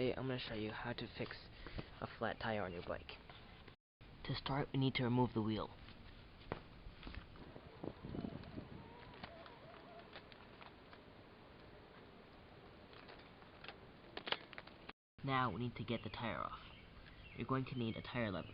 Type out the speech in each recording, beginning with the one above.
Today I'm going to show you how to fix a flat tire on your bike. To start, we need to remove the wheel. Now we need to get the tire off. You're going to need a tire lever.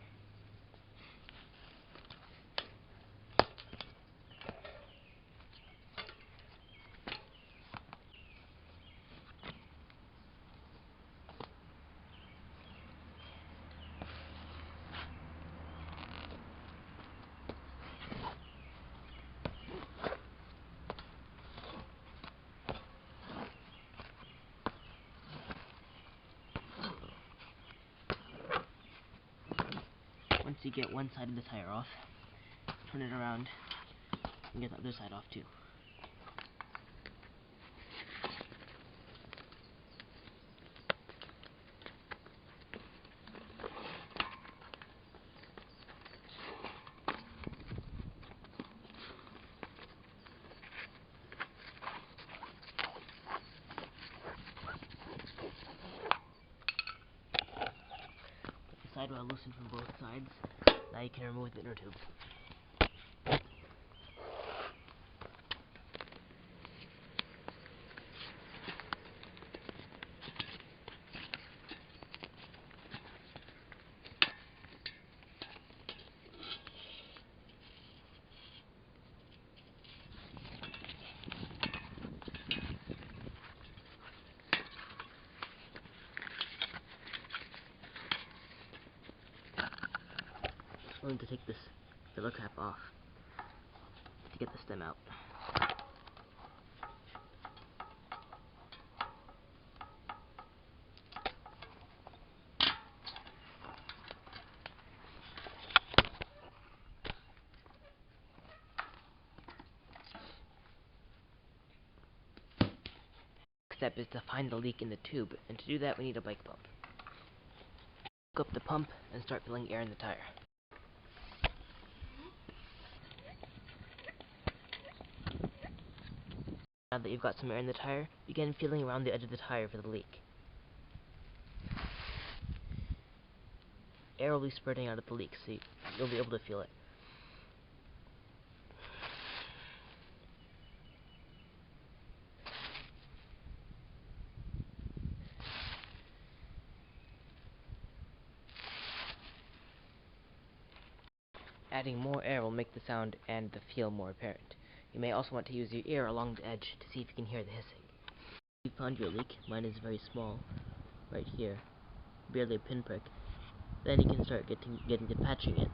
Once you get one side of the tire off, turn it around and get the other side off too. The sidewall loosened from both sides. Now you can remove the inner tube. I'm going to take this filler cap off to get the stem out. Next step is to find the leak in the tube, and to do that we need a bike pump. Hook up the pump and start filling air in the tire. Now that you've got some air in the tire, begin feeling around the edge of the tire for the leak. Air will be spurting out of the leak, so you'll be able to feel it. Adding more air will make the sound and the feel more apparent. You may also want to use your ear along the edge to see if you can hear the hissing. You found your leak. Mine is very small, right here, barely a pinprick. Then you can start getting to patching it.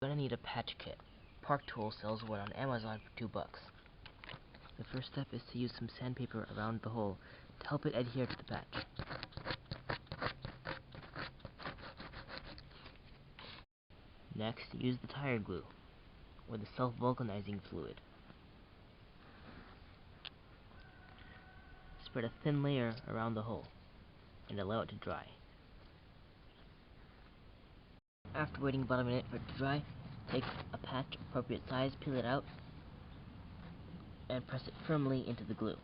You're gonna need a patch kit. Park Tool sells one on Amazon for $2. The first step is to use some sandpaper around the hole to help it adhere to the patch. Next, use the tire glue, or the self-vulcanizing fluid. Spread a thin layer around the hole, and allow it to dry. After waiting about a minute for it to dry, take a patch appropriate size, peel it out, and press it firmly into the glue.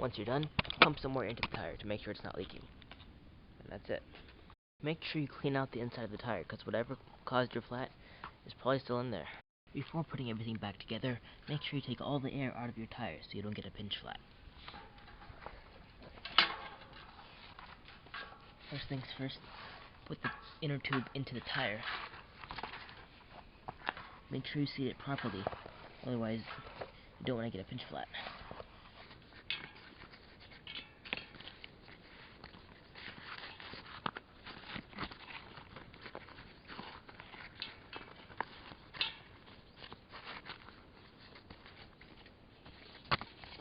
Once you're done, pump some more into the tire to make sure it's not leaking. And that's it. Make sure you clean out the inside of the tire, because whatever caused your flat is probably still in there. Before putting everything back together, make sure you take all the air out of your tire so you don't get a pinch flat. First things first, put the inner tube into the tire. Make sure you seat it properly, otherwise you don't want to get a pinch flat.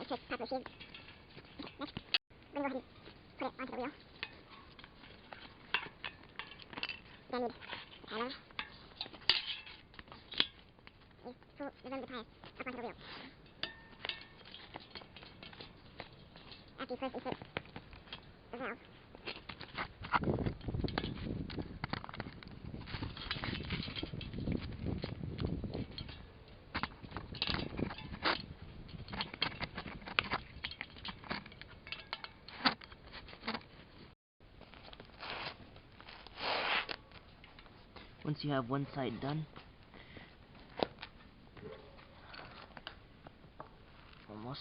Take proper shoes. Next, we're going to go ahead and put it onto the wheel. Then need the tire lever. You pull the rim of the tire up onto the wheel. after you first insert the valve. Once you have one side done, almost,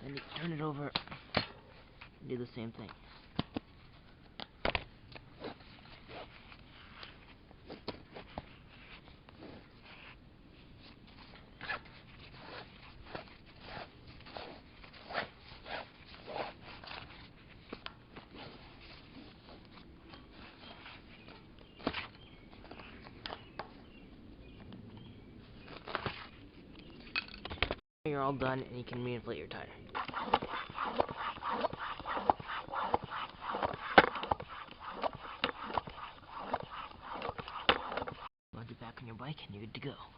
then you turn it over and do the same thing. You're all done and you can reinflate your tire. Once it's back on your bike and you're good to go.